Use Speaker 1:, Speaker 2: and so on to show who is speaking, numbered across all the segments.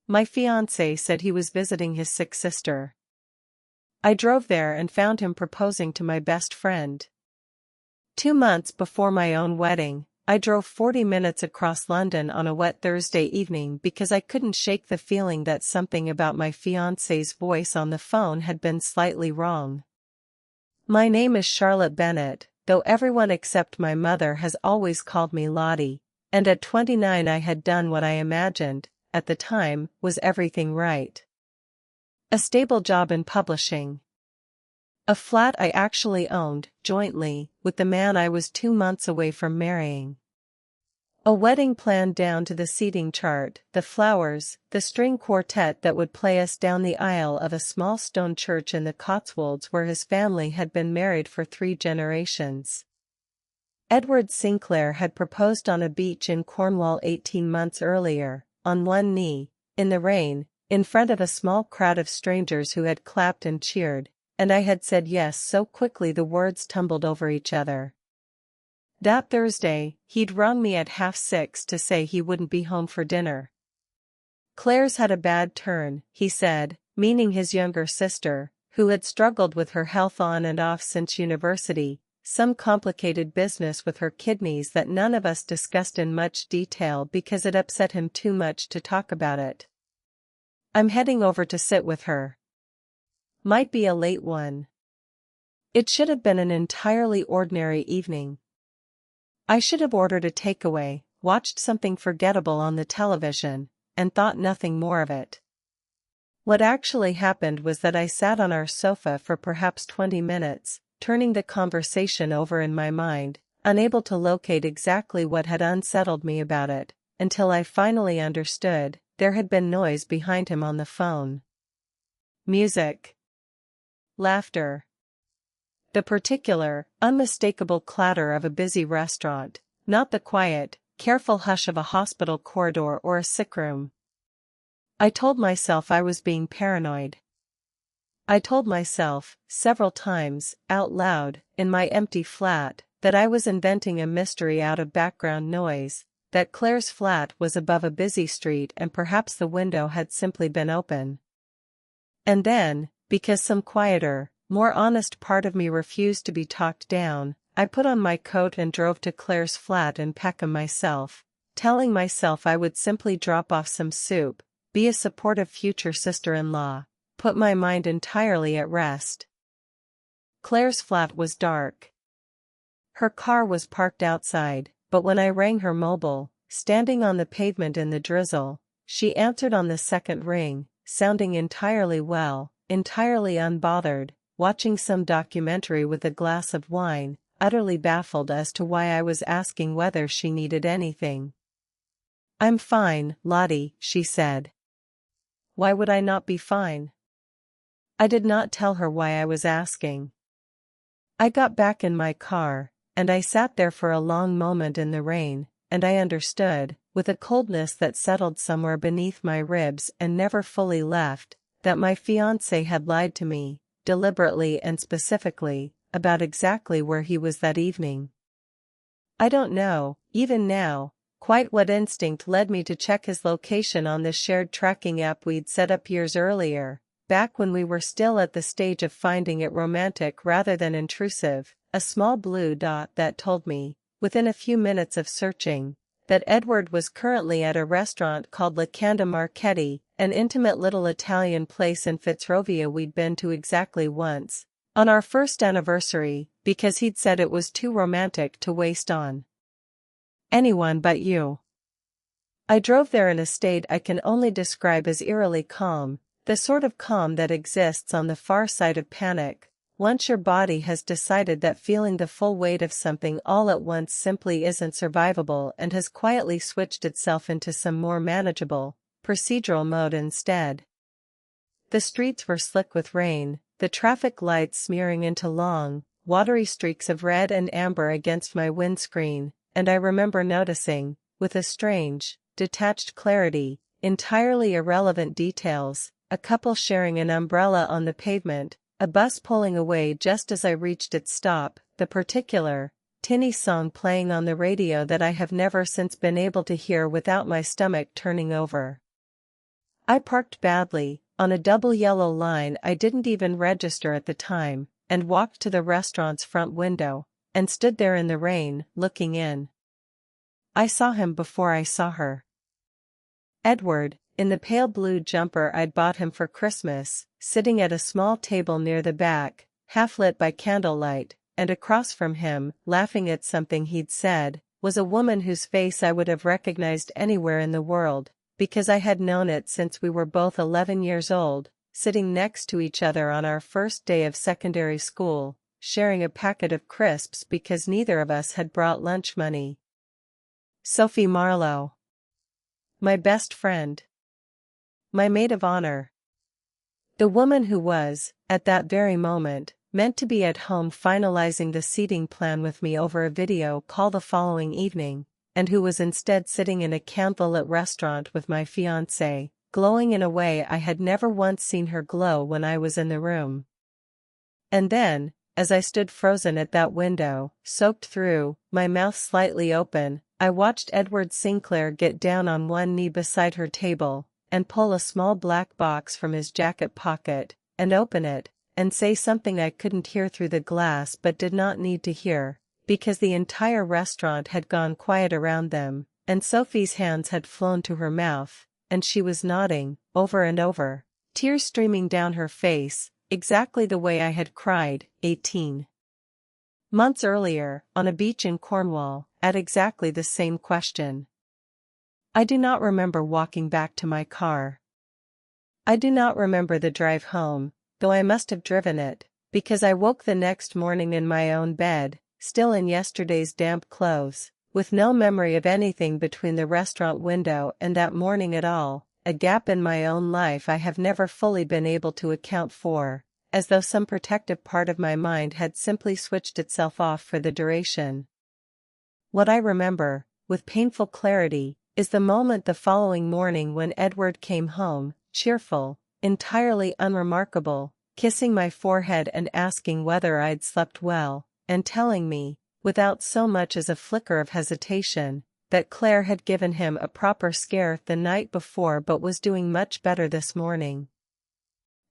Speaker 1: My fiancé said he was visiting his sick sister. I drove there and found him proposing to my best friend. 2 months before my own wedding, I drove 40 minutes across London on a wet Thursday evening because I couldn't shake the feeling that something about my fiancé's voice on the phone had been slightly wrong. My name is Charlotte Bennett, though everyone except my mother has always called me Lottie, and at 29 I had done what I imagined, at the time, was everything right. A stable job in publishing. A flat I actually owned, jointly, with the man I was 2 months away from marrying. A wedding planned down to the seating chart, the flowers, the string quartet that would play us down the aisle of a small stone church in the Cotswolds where his family had been married for 3 generations. Edward Sinclair had proposed on a beach in Cornwall 18 months earlier, on one knee, in the rain, in front of a small crowd of strangers who had clapped and cheered, and I had said yes so quickly the words tumbled over each other. That Thursday, he'd rung me at 6:30 to say he wouldn't be home for dinner. Claire's had a bad turn, he said, meaning his younger sister, who had struggled with her health on and off since university, some complicated business with her kidneys that none of us discussed in much detail because it upset him too much to talk about it. I'm heading over to sit with her. Might be a late one. It should have been an entirely ordinary evening. I should have ordered a takeaway, watched something forgettable on the television, and thought nothing more of it. What actually happened was that I sat on our sofa for perhaps 20 minutes, turning the conversation over in my mind, unable to locate exactly what had unsettled me about it, until I finally understood. There had been noise behind him on the phone. Music. Laughter. The particular, unmistakable clatter of a busy restaurant, not the quiet, careful hush of a hospital corridor or a sick room. I told myself I was being paranoid. I told myself, several times, out loud, in my empty flat, that I was inventing a mystery out of background noise, that Claire's flat was above a busy street and perhaps the window had simply been open. And then, because some quieter, more honest part of me refused to be talked down, I put on my coat and drove to Claire's flat in Peckham myself, telling myself I would simply drop off some soup, be a supportive future sister-in-law, put my mind entirely at rest. Claire's flat was dark. Her car was parked outside, but when I rang her mobile, standing on the pavement in the drizzle, she answered on the second ring, sounding entirely well, entirely unbothered, watching some documentary with a glass of wine, utterly baffled as to why I was asking whether she needed anything. "I'm fine, Lottie," she said. Why would I not be fine? I did not tell her why I was asking. I got back in my car, and I sat there for a long moment in the rain, and I understood, with a coldness that settled somewhere beneath my ribs and never fully left, that my fiancé had lied to me, deliberately and specifically, about exactly where he was that evening. I don't know, even now, quite what instinct led me to check his location on the shared tracking app we'd set up years earlier, back when we were still at the stage of finding it romantic rather than intrusive, a small blue dot that told me, within a few minutes of searching, that Edward was currently at a restaurant called La Canda Marchetti, an intimate little Italian place in Fitzrovia we'd been to exactly once, on our first anniversary, because he'd said it was too romantic to waste on anyone but you. I drove there in a state I can only describe as eerily calm, the sort of calm that exists on the far side of panic, once your body has decided that feeling the full weight of something all at once simply isn't survivable and has quietly switched itself into some more manageable, procedural mode instead. The streets were slick with rain, the traffic lights smearing into long, watery streaks of red and amber against my windscreen, and I remember noticing, with a strange, detached clarity, entirely irrelevant details, a couple sharing an umbrella on the pavement, a bus pulling away just as I reached its stop, the particular, tinny song playing on the radio that I have never since been able to hear without my stomach turning over. I parked badly, on a double yellow line I didn't even register at the time, and walked to the restaurant's front window, and stood there in the rain, looking in. I saw him before I saw her. Edward, in the pale blue jumper I'd bought him for Christmas, sitting at a small table near the back, half lit by candlelight, and across from him, laughing at something he'd said, was a woman whose face I would have recognized anywhere in the world, because I had known it since we were both 11 years old, sitting next to each other on our first day of secondary school, sharing a packet of crisps because neither of us had brought lunch money. Sophie Marlowe. My best friend. My maid of honor. The woman who was, at that very moment, meant to be at home finalizing the seating plan with me over a video call the following evening, and who was instead sitting in a candlelit restaurant with my fiancé, glowing in a way I had never once seen her glow when I was in the room. And then, as I stood frozen at that window, soaked through, my mouth slightly open, I watched Edward Sinclair get down on one knee beside her table, and pull a small black box from his jacket pocket, and open it, and say something I couldn't hear through the glass but did not need to hear, because the entire restaurant had gone quiet around them, and Sophie's hands had flown to her mouth, and she was nodding, over and over, tears streaming down her face, exactly the way I had cried, 18 months earlier, on a beach in Cornwall, at exactly the same question. I do not remember walking back to my car. I do not remember the drive home, though I must have driven it, because I woke the next morning in my own bed, still in yesterday's damp clothes, with no memory of anything between the restaurant window and that morning at all, a gap in my own life I have never fully been able to account for, as though some protective part of my mind had simply switched itself off for the duration. What I remember, with painful clarity, is the moment the following morning when Edward came home, cheerful, entirely unremarkable, kissing my forehead and asking whether I'd slept well, and telling me, without so much as a flicker of hesitation, that Claire had given him a proper scare the night before but was doing much better this morning.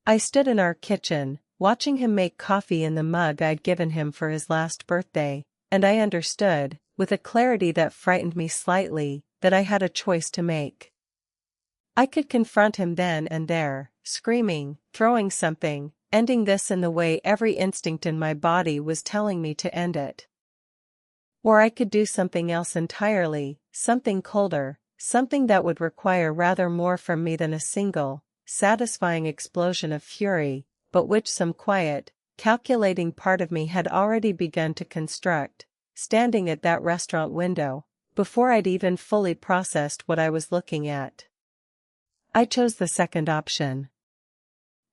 Speaker 1: I stood in our kitchen, watching him make coffee in the mug I'd given him for his last birthday, and I understood, with a clarity that frightened me slightly, that I had a choice to make. I could confront him then and there, screaming, throwing something, ending this in the way every instinct in my body was telling me to end it. Or I could do something else entirely, something colder, something that would require rather more from me than a single, satisfying explosion of fury, but which some quiet, calculating part of me had already begun to construct, standing at that restaurant window, before I'd even fully processed what I was looking at. I chose the second option.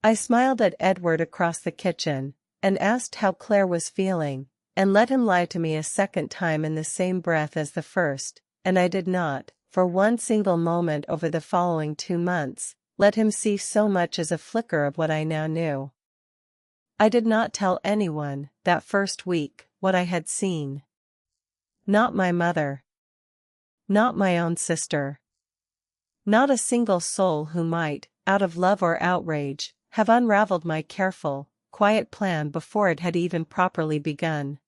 Speaker 1: I smiled at Edward across the kitchen, and asked how Claire was feeling, and let him lie to me a second time in the same breath as the first, and I did not, for one single moment over the following 2 months, let him see so much as a flicker of what I now knew. I did not tell anyone, that first week, what I had seen. Not my mother. Not my own sister. Not a single soul who might, out of love or outrage, have unraveled my careful, quiet plan before it had even properly begun.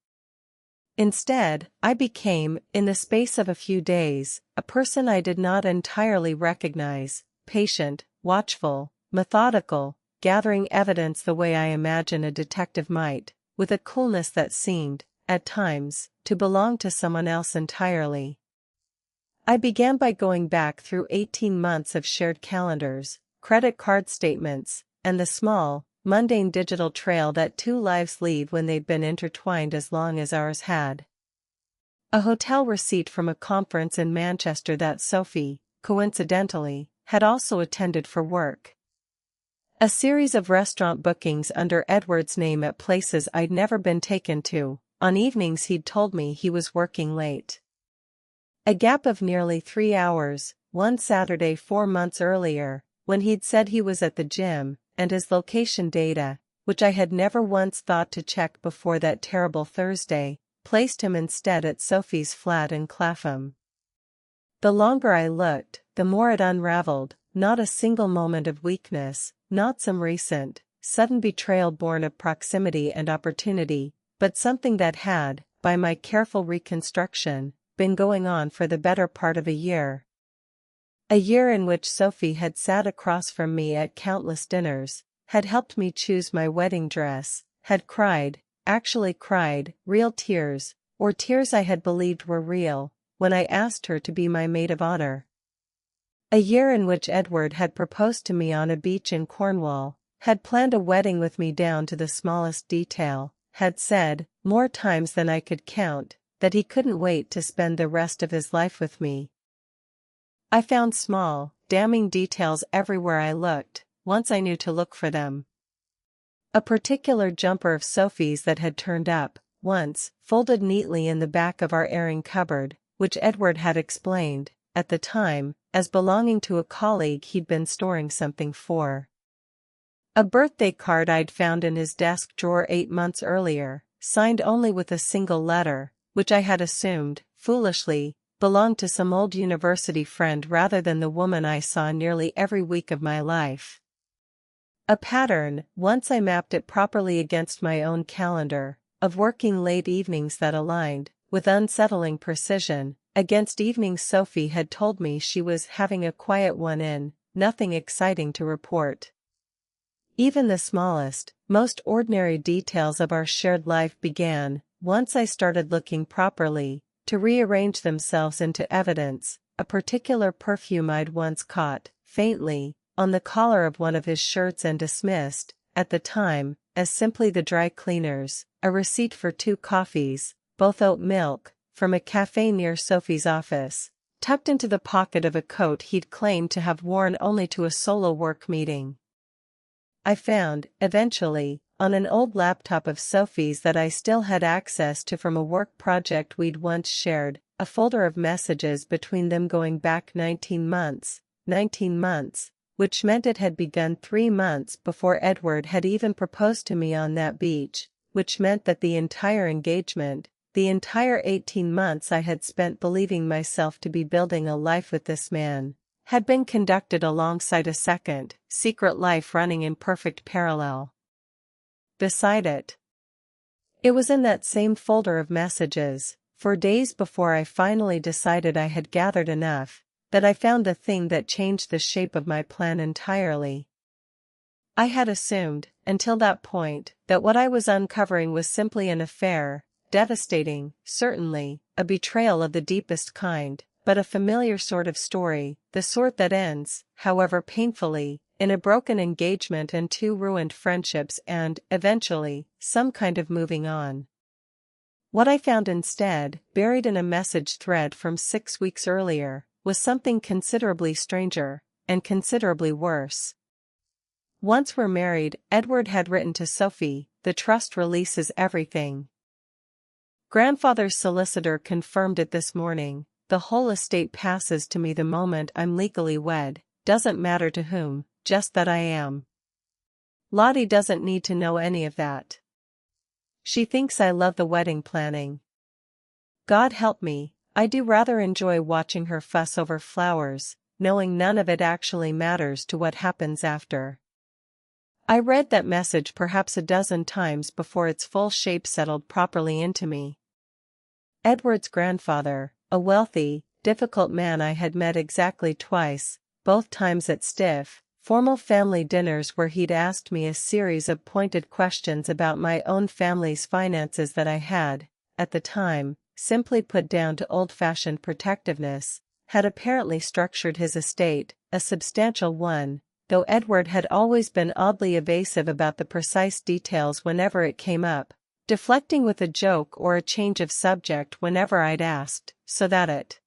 Speaker 1: Instead, I became, in the space of a few days, a person I did not entirely recognize, patient, watchful, methodical, gathering evidence the way I imagine a detective might, with a coolness that seemed, at times, to belong to someone else entirely. I began by going back through 18 months of shared calendars, credit card statements, and the small, mundane digital trail that 2 lives leave when they've been intertwined as long as ours had. A hotel receipt from a conference in Manchester that Sophie, coincidentally, had also attended for work. A series of restaurant bookings under Edward's name at places I'd never been taken to, on evenings he'd told me he was working late. A gap of nearly 3 hours, one Saturday 4 months earlier, when he'd said he was at the gym, and his location data, which I had never once thought to check before that terrible Thursday, placed him instead at Sophie's flat in Clapham. The longer I looked, the more it unraveled, not a single moment of weakness, not some recent, sudden betrayal born of proximity and opportunity, but something that had, by my careful reconstruction, been going on for the better part of a year. A year in which Sophie had sat across from me at countless dinners, had helped me choose my wedding dress, had cried, actually cried, real tears, or tears I had believed were real, when I asked her to be my maid of honor. A year in which Edward had proposed to me on a beach in Cornwall, had planned a wedding with me down to the smallest detail, had said, more times than I could count, that he couldn't wait to spend the rest of his life with me. I found small, damning details everywhere I looked, once I knew to look for them. A particular jumper of Sophie's that had turned up, once, folded neatly in the back of our airing cupboard, which Edward had explained, at the time, as belonging to a colleague he'd been storing something for. A birthday card I'd found in his desk drawer 8 months earlier, signed only with a single letter, which I had assumed, foolishly, belonged to some old university friend rather than the woman I saw nearly every week of my life. A pattern, once I mapped it properly against my own calendar, of working late evenings that aligned, with unsettling precision, against evenings Sophie had told me she was having a quiet one in, nothing exciting to report. Even the smallest, most ordinary details of our shared life began, once I started looking properly, to rearrange themselves into evidence. A particular perfume I'd once caught, faintly, on the collar of one of his shirts and dismissed, at the time, as simply the dry cleaners, a receipt for 2 coffees, both oat milk, from a cafe near Sophie's office, tucked into the pocket of a coat he'd claimed to have worn only to a solo work meeting. I found, eventually, on an old laptop of Sophie's that I still had access to from a work project we'd once shared, a folder of messages between them going back 19 months, which meant it had begun 3 months before Edward had even proposed to me on that beach, which meant that the entire engagement, the entire 18 months I had spent believing myself to be building a life with this man, had been conducted alongside a second, secret life running in perfect parallel. Beside it was in that same folder of messages, for days before I finally decided I had gathered enough, that I found the thing that changed the shape of my plan entirely. I had assumed, until that point, that what I was uncovering was simply an affair, devastating, certainly, a betrayal of the deepest kind, but a familiar sort of story, the sort that ends, however painfully, in a broken engagement and 2 ruined friendships and, eventually, some kind of moving on. What I found instead, buried in a message thread from 6 weeks earlier, was something considerably stranger, and considerably worse. Once we're married, Edward had written to Sophie, the trust releases everything. Grandfather's solicitor confirmed it this morning. The whole estate passes to me the moment I'm legally wed, doesn't matter to whom, just that I am. Lottie doesn't need to know any of that. She thinks I love the wedding planning. God help me, I do rather enjoy watching her fuss over flowers, knowing none of it actually matters to what happens after. I read that message perhaps a dozen times before its full shape settled properly into me. Edward's grandfather, a wealthy, difficult man I had met exactly twice, both times at stiff, formal family dinners where he'd asked me a series of pointed questions about my own family's finances that I had, at the time, simply put down to old-fashioned protectiveness, had apparently structured his estate, a substantial one, though Edward had always been oddly evasive about the precise details whenever it came up, deflecting with a joke or a change of subject whenever I'd asked, so that it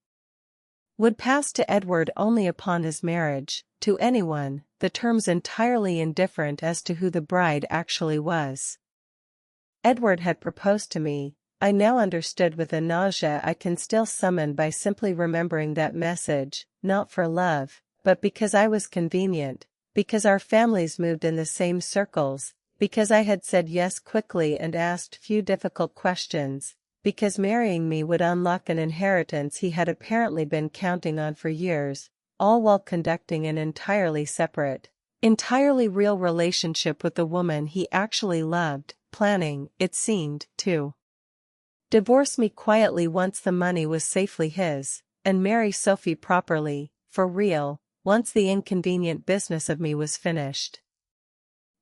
Speaker 1: would pass to Edward only upon his marriage, to anyone, the terms entirely indifferent as to who the bride actually was. Edward had proposed to me, I now understood with a nausea I can still summon by simply remembering that message, not for love, but because I was convenient, because our families moved in the same circles, because I had said yes quickly and asked few difficult questions, because marrying me would unlock an inheritance he had apparently been counting on for years, all while conducting an entirely separate, entirely real relationship with the woman he actually loved, planning, it seemed, to divorce me quietly once the money was safely his, and marry Sophie properly, for real, once the inconvenient business of me was finished.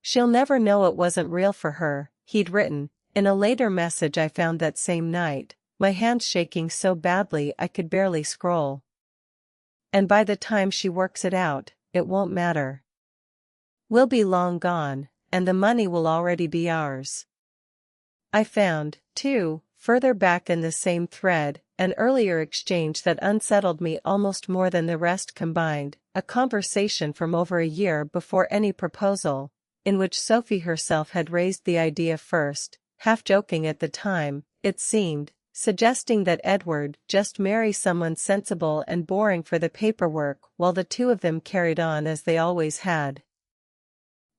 Speaker 1: "She'll never know it wasn't real for her," he'd written, in a later message I found that same night, my hands shaking so badly I could barely scroll. "And by the time she works it out, it won't matter. We'll be long gone, and the money will already be ours." I found, too, further back in the same thread, an earlier exchange that unsettled me almost more than the rest combined, a conversation from over a year before any proposal, in which Sophie herself had raised the idea first, half joking at the time, it seemed, suggesting that Edward just marry someone sensible and boring for the paperwork while the two of them carried on as they always had.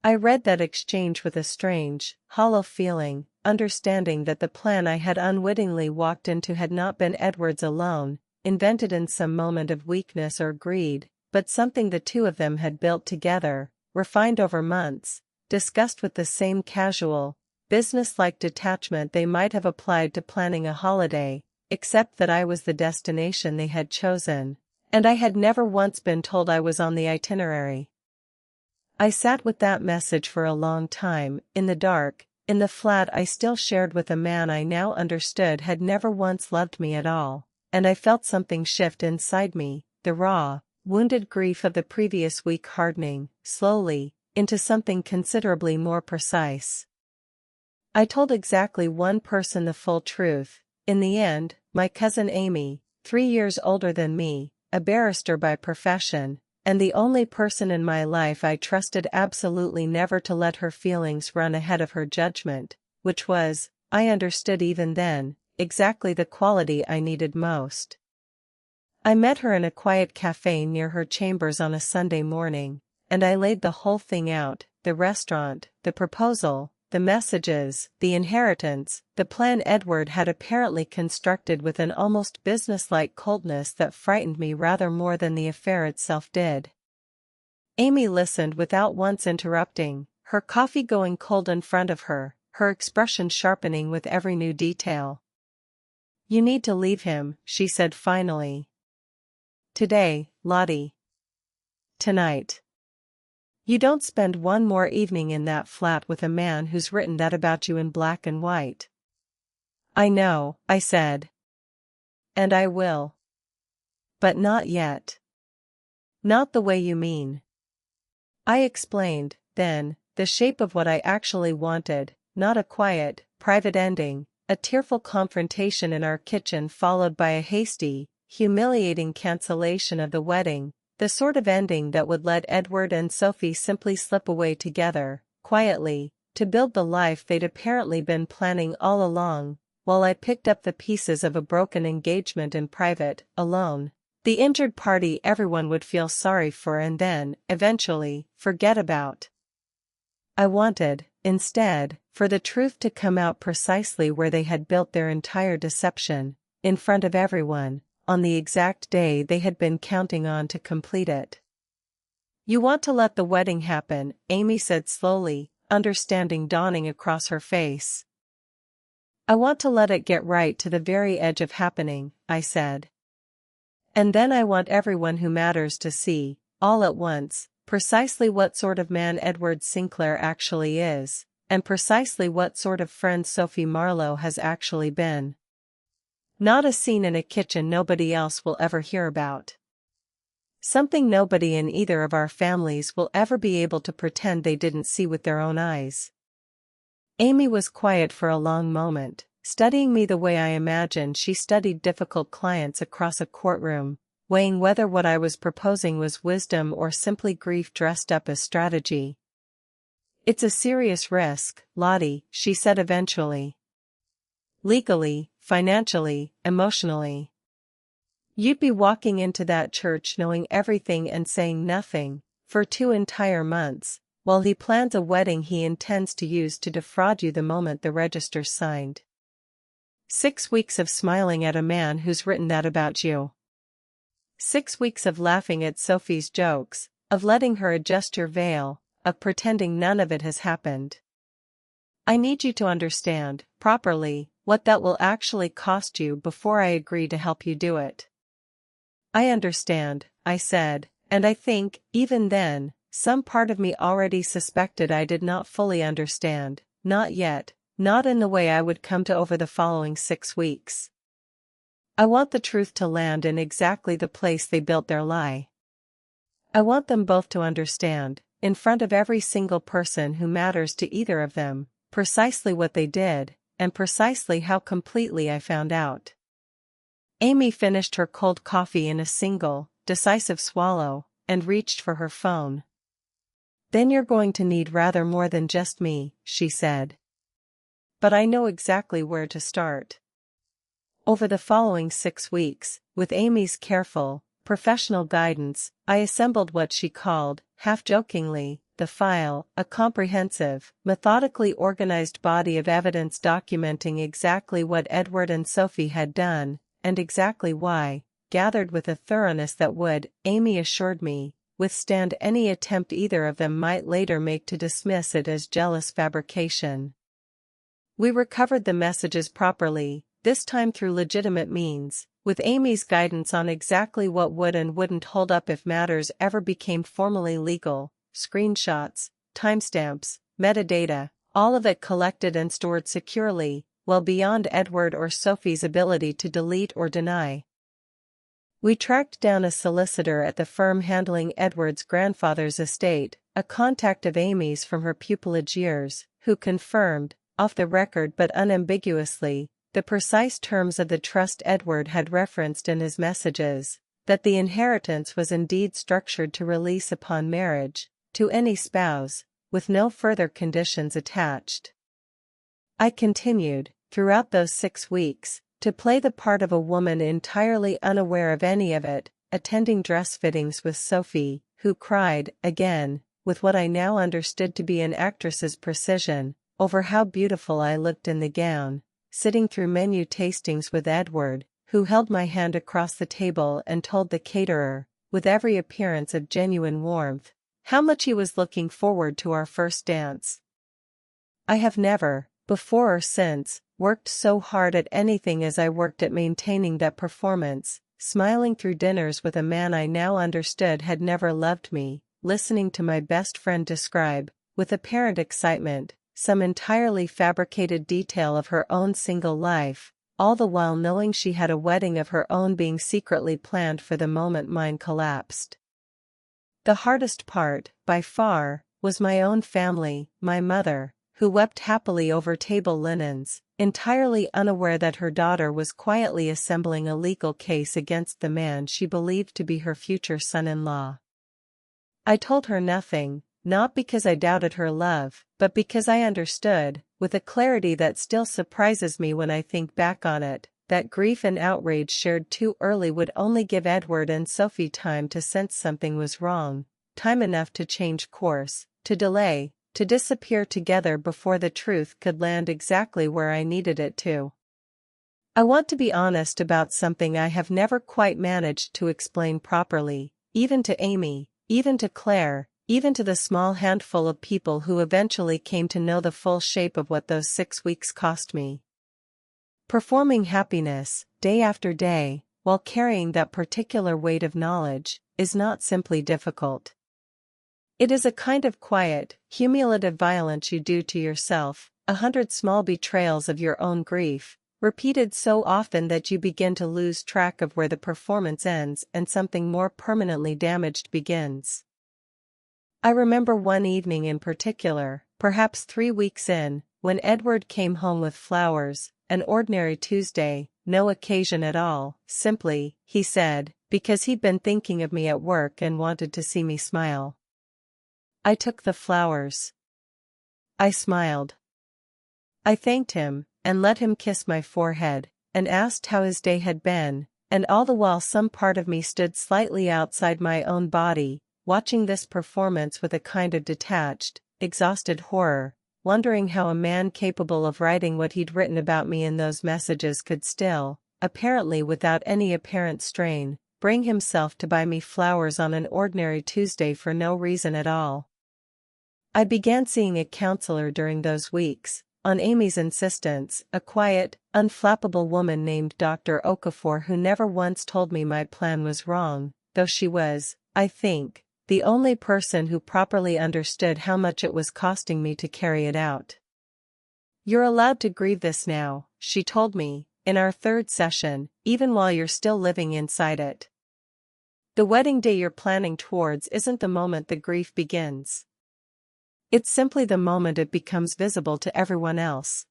Speaker 1: I read that exchange with a strange, hollow feeling, understanding that the plan I had unwittingly walked into had not been Edward's alone, invented in some moment of weakness or greed, but something the two of them had built together, refined over months, discussed with the same casual, business-like detachment they might have applied to planning a holiday, except that I was the destination they had chosen, and I had never once been told I was on the itinerary. I sat with that message for a long time, in the dark, in the flat I still shared with a man I now understood had never once loved me at all, and I felt something shift inside me, the raw, wounded grief of the previous week hardening, slowly, into something considerably more precise. I told exactly one person the full truth, in the end, my cousin Amy, 3 years older than me, a barrister by profession, and the only person in my life I trusted absolutely never to let her feelings run ahead of her judgment, which was, I understood even then, exactly the quality I needed most. I met her in a quiet cafe near her chambers on a Sunday morning, and I laid the whole thing out, the restaurant, the proposal, the messages, the inheritance, the plan Edward had apparently constructed with an almost businesslike coldness that frightened me rather more than the affair itself did. Amy listened without once interrupting, her coffee going cold in front of her, her expression sharpening with every new detail. "You need to leave him," she said finally. "Today, Lottie. Tonight. You don't spend one more evening in that flat with a man who's written that about you in black and white." "I know," I said. "And I will. But not yet." "Not the way you mean." I explained, then, the shape of what I actually wanted, not a quiet, private ending, a tearful confrontation in our kitchen followed by a hasty, humiliating cancellation of the wedding, the sort of ending that would let Edward and Sophie simply slip away together, quietly, to build the life they'd apparently been planning all along, while I picked up the pieces of a broken engagement in private, alone. The injured party everyone would feel sorry for and then, eventually, forget about. I wanted, instead, for the truth to come out precisely where they had built their entire deception, in front of everyone, on the exact day they had been counting on to complete it. "You want to let the wedding happen," Amy said slowly, understanding dawning across her face. "I want to let it get right to the very edge of happening," I said. "And then I want everyone who matters to see, all at once, precisely what sort of man Edward Sinclair actually is, and precisely what sort of friend Sophie Marlowe has actually been. Not a scene in a kitchen nobody else will ever hear about. Something nobody in either of our families will ever be able to pretend they didn't see with their own eyes." Amy was quiet for a long moment, studying me the way I imagined she studied difficult clients across a courtroom, weighing whether what I was proposing was wisdom or simply grief dressed up as strategy. "It's a serious risk, Lottie," she said eventually. "Legally, financially, emotionally. You'd be walking into that church knowing everything and saying nothing, for 2 entire months, while he plans a wedding he intends to use to defraud you the moment the register's signed. 6 weeks of smiling at a man who's written that about you. 6 weeks of laughing at Sophie's jokes, of letting her adjust your veil, of pretending none of it has happened. I need you to understand, properly, what that will actually cost you before I agree to help you do it. I understand, I said, and I think, even then, some part of me already suspected I did not fully understand, not yet, not in the way I would come to over the following 6 weeks. I want the truth to land in exactly the place they built their lie. I want them both to understand, in front of every single person who matters to either of them, precisely what they did, and precisely how completely I found out. Amy finished her cold coffee in a single, decisive swallow, and reached for her phone. Then you're going to need rather more than just me, she said. But I know exactly where to start. Over the following 6 weeks, with Amy's careful, professional guidance, I assembled what she called, half-jokingly, the file, a comprehensive, methodically organized body of evidence documenting exactly what Edward and Sophie had done, and exactly why, gathered with a thoroughness that would, Amy assured me, withstand any attempt either of them might later make to dismiss it as jealous fabrication. We recovered the messages properly, this time through legitimate means, with Amy's guidance on exactly what would and wouldn't hold up if matters ever became formally legal, screenshots, timestamps, metadata, all of it collected and stored securely, well beyond Edward or Sophie's ability to delete or deny. We tracked down a solicitor at the firm handling Edward's grandfather's estate, a contact of Amy's from her pupillage years, who confirmed, off the record but unambiguously, the precise terms of the trust Edward had referenced in his messages, that the inheritance was indeed structured to release upon marriage, to any spouse, with no further conditions attached. I continued, throughout those 6 weeks, to play the part of a woman entirely unaware of any of it, attending dress fittings with Sophie, who cried, again, with what I now understood to be an actress's precision, over how beautiful I looked in the gown, sitting through menu tastings with Edward, who held my hand across the table and told the caterer, with every appearance of genuine warmth, how much he was looking forward to our first dance. I have never, before or since, worked so hard at anything as I worked at maintaining that performance, smiling through dinners with a man I now understood had never loved me, listening to my best friend describe, with apparent excitement, some entirely fabricated detail of her own single life, all the while knowing she had a wedding of her own being secretly planned for the moment mine collapsed. The hardest part, by far, was my own family, my mother, who wept happily over table linens, entirely unaware that her daughter was quietly assembling a legal case against the man she believed to be her future son-in-law. I told her nothing, not because I doubted her love, but because I understood, with a clarity that still surprises me when I think back on it, that grief and outrage shared too early would only give Edward and Sophie time to sense something was wrong, time enough to change course, to delay, to disappear together before the truth could land exactly where I needed it to. I want to be honest about something I have never quite managed to explain properly, even to Amy, even to Claire, even to the small handful of people who eventually came to know the full shape of what those 6 weeks cost me. Performing happiness, day after day, while carrying that particular weight of knowledge, is not simply difficult. It is a kind of quiet, humiliative violence you do to yourself, 100 small betrayals of your own grief, repeated so often that you begin to lose track of where the performance ends and something more permanently damaged begins. I remember one evening in particular, perhaps 3 weeks in, when Edward came home with flowers, an ordinary Tuesday, no occasion at all, simply, he said, because he'd been thinking of me at work and wanted to see me smile. I took the flowers. I smiled. I thanked him, and let him kiss my forehead, and asked how his day had been, and all the while some part of me stood slightly outside my own body, watching this performance with a kind of detached, exhausted horror, wondering how a man capable of writing what he'd written about me in those messages could still, apparently without any apparent strain, bring himself to buy me flowers on an ordinary Tuesday for no reason at all. I began seeing a counselor during those weeks, on Amy's insistence, a quiet, unflappable woman named Dr. Okafor who never once told me my plan was wrong, though she was, I think, the only person who properly understood how much it was costing me to carry it out. "You're allowed to grieve this now," she told me, in our third session, even while you're still living inside it. The wedding day you're planning towards isn't the moment the grief begins. It's simply the moment it becomes visible to everyone else.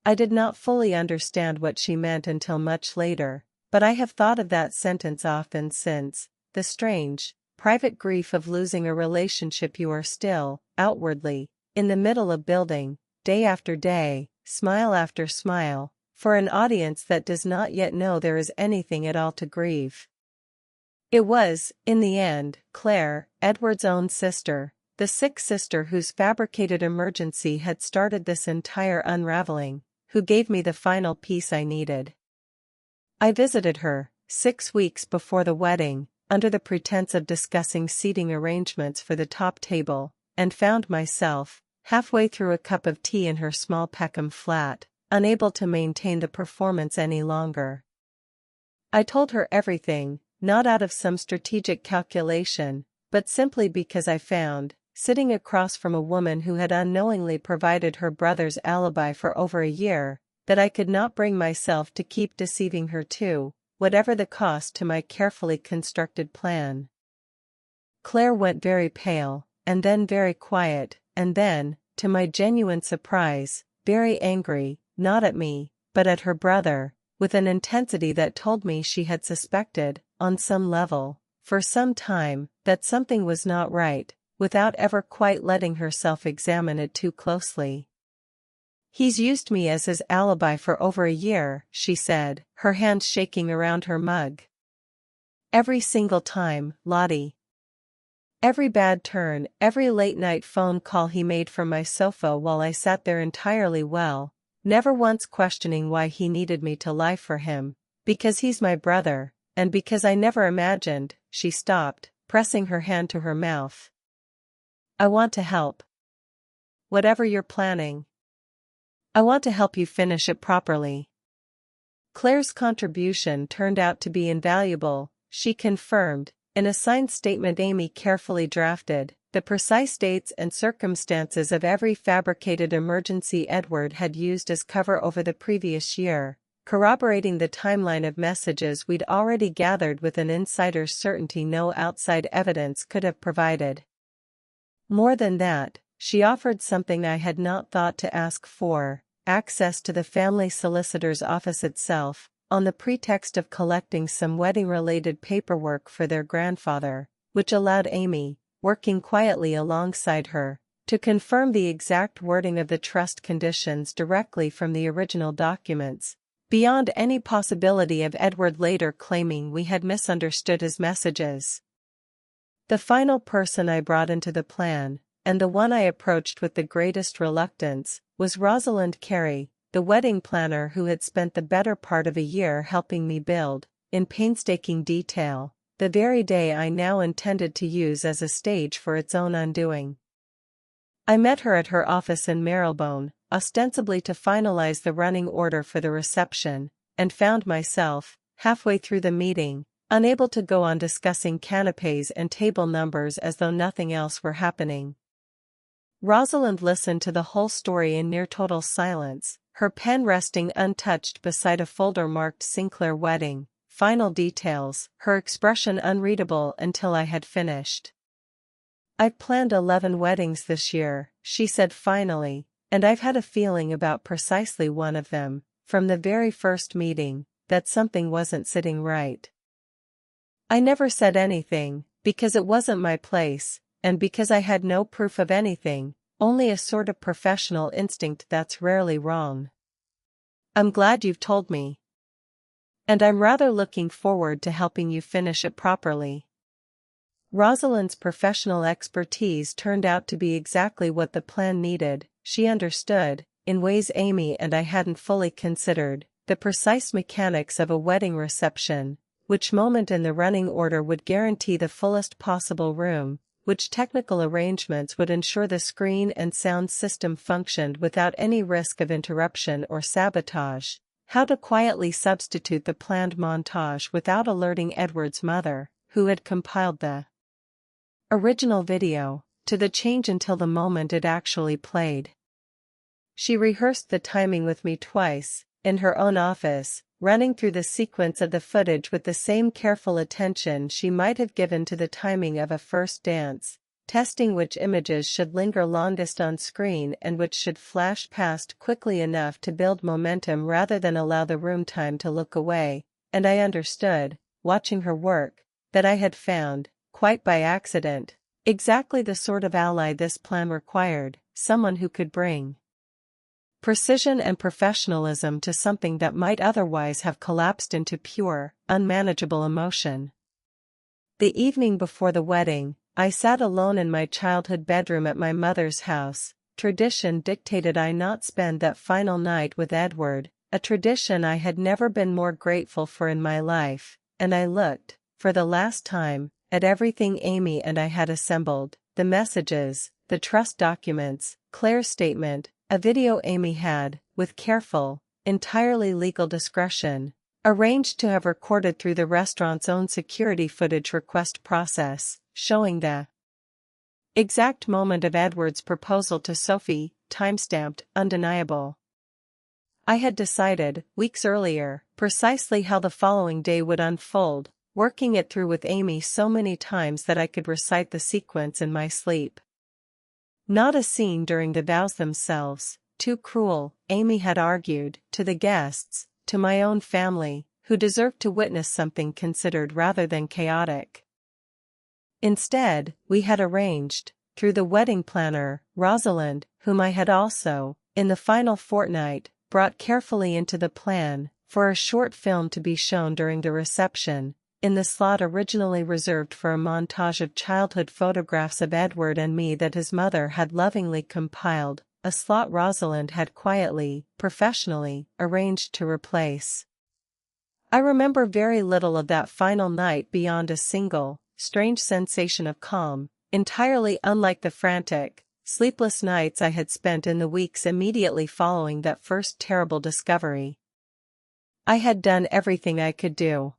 Speaker 1: I did not fully understand what she meant until much later, but I have thought of that sentence often since, the strange, private grief of losing a relationship you are still, outwardly, in the middle of building, day after day, smile after smile, for an audience that does not yet know there is anything at all to grieve. It was, in the end, Claire, Edward's own sister, the sick sister whose fabricated emergency had started this entire unraveling, who gave me the final piece I needed. I visited her, 6 weeks before the wedding, under the pretense of discussing seating arrangements for the top table, and found myself, halfway through a cup of tea in her small Peckham flat, unable to maintain the performance any longer. I told her everything, not out of some strategic calculation, but simply because I found, sitting across from a woman who had unknowingly provided her brother's alibi for over a year, that I could not bring myself to keep deceiving her too, whatever the cost to my carefully constructed plan. Claire went very pale, and then very quiet, and then, to my genuine surprise, very angry, not at me, but at her brother, with an intensity that told me she had suspected, on some level, for some time, that something was not right, without ever quite letting herself examine it too closely. "He's used me as his alibi for over a year," she said, her hands shaking around her mug. "Every single time, Lottie. Every bad turn, every late-night phone call he made from my sofa while I sat there entirely well, never once questioning why he needed me to lie for him, because he's my brother, and because I never imagined," she stopped, pressing her hand to her mouth. "I want to help. Whatever you're planning. I want to help you finish it properly." Claire's contribution turned out to be invaluable, she confirmed, in a signed statement Amy carefully drafted, the precise dates and circumstances of every fabricated emergency Edward had used as cover over the previous year, corroborating the timeline of messages we'd already gathered with an insider's certainty no outside evidence could have provided. More than that, she offered something I had not thought to ask for, access to the family solicitor's office itself, on the pretext of collecting some wedding-related paperwork for their grandfather, which allowed Amy, working quietly alongside her, to confirm the exact wording of the trust conditions directly from the original documents, beyond any possibility of Edward later claiming we had misunderstood his messages. The final person I brought into the plan, and the one I approached with the greatest reluctance, was Rosalind Carey, the wedding planner who had spent the better part of a year helping me build, in painstaking detail, the very day I now intended to use as a stage for its own undoing. I met her at her office in Marylebone, ostensibly to finalize the running order for the reception, and found myself, halfway through the meeting, unable to go on discussing canapes and table numbers as though nothing else were happening. Rosalind listened to the whole story in near total silence, her pen resting untouched beside a folder marked Sinclair Wedding, Final Details, her expression unreadable until I had finished. "I've planned 11 weddings this year," she said finally, "and I've had a feeling about precisely one of them, from the very first meeting, that something wasn't sitting right. I never said anything, because it wasn't my place, and because I had no proof of anything, only a sort of professional instinct that's rarely wrong. I'm glad you've told me. And I'm rather looking forward to helping you finish it properly." Rosalind's professional expertise turned out to be exactly what the plan needed. She understood, in ways Amy and I hadn't fully considered, the precise mechanics of a wedding reception, which moment in the running order would guarantee the fullest possible room, which technical arrangements would ensure the screen and sound system functioned without any risk of interruption or sabotage, how to quietly substitute the planned montage without alerting Edward's mother, who had compiled the original video, to the change until the moment it actually played. She rehearsed the timing with me twice, in her own office, running through the sequence of the footage with the same careful attention she might have given to the timing of a first dance, testing which images should linger longest on screen and which should flash past quickly enough to build momentum rather than allow the room time to look away, and I understood, watching her work, that I had found, quite by accident, exactly the sort of ally this plan required, someone who could bring precision and professionalism to something that might otherwise have collapsed into pure, unmanageable emotion. The evening before the wedding, I sat alone in my childhood bedroom at my mother's house. Tradition dictated I not spend that final night with Edward, a tradition I had never been more grateful for in my life, and I looked, for the last time, at everything Amy and I had assembled, the messages, the trust documents, Claire's statement, a video Amy had, with careful, entirely legal discretion, arranged to have recorded through the restaurant's own security footage request process, showing the exact moment of Edward's proposal to Sophie, timestamped, undeniable. I had decided, weeks earlier, precisely how the following day would unfold, working it through with Amy so many times that I could recite the sequence in my sleep. Not a scene during the vows themselves, too cruel, Amy had argued, to the guests, to my own family, who deserved to witness something considered rather than chaotic. Instead, we had arranged, through the wedding planner, Rosalind, whom I had also, in the final fortnight, brought carefully into the plan, for a short film to be shown during the reception, in the slot originally reserved for a montage of childhood photographs of Edward and me that his mother had lovingly compiled, a slot Rosalind had quietly, professionally, arranged to replace. I remember very little of that final night beyond a single, strange sensation of calm, entirely unlike the frantic, sleepless nights I had spent in the weeks immediately following that first terrible discovery. I had done everything I could do.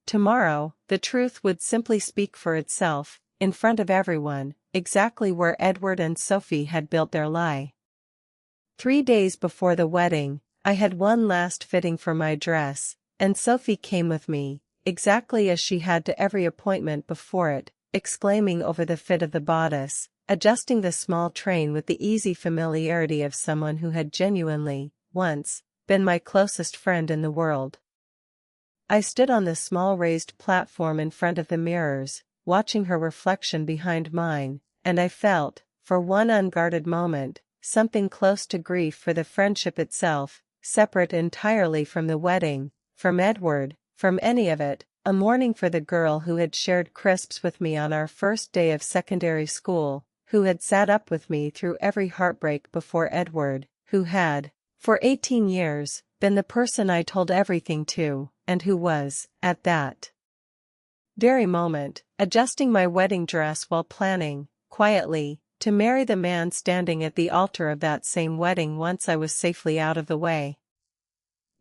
Speaker 1: Tomorrow, the truth would simply speak for itself, in front of everyone, exactly where Edward and Sophie had built their lie. 3 days before the wedding, I had one last fitting for my dress, and Sophie came with me, exactly as she had to every appointment before it, exclaiming over the fit of the bodice, adjusting the small train with the easy familiarity of someone who had genuinely, once, been my closest friend in the world. I stood on the small raised platform in front of the mirrors, watching her reflection behind mine, and I felt, for one unguarded moment, something close to grief for the friendship itself, separate entirely from the wedding, from Edward, from any of it, a mourning for the girl who had shared crisps with me on our first day of secondary school, who had sat up with me through every heartbreak before Edward, who had, for 18 years, been the person I told everything to, and who was, at that very moment, adjusting my wedding dress while planning, quietly, to marry the man standing at the altar of that same wedding once I was safely out of the way.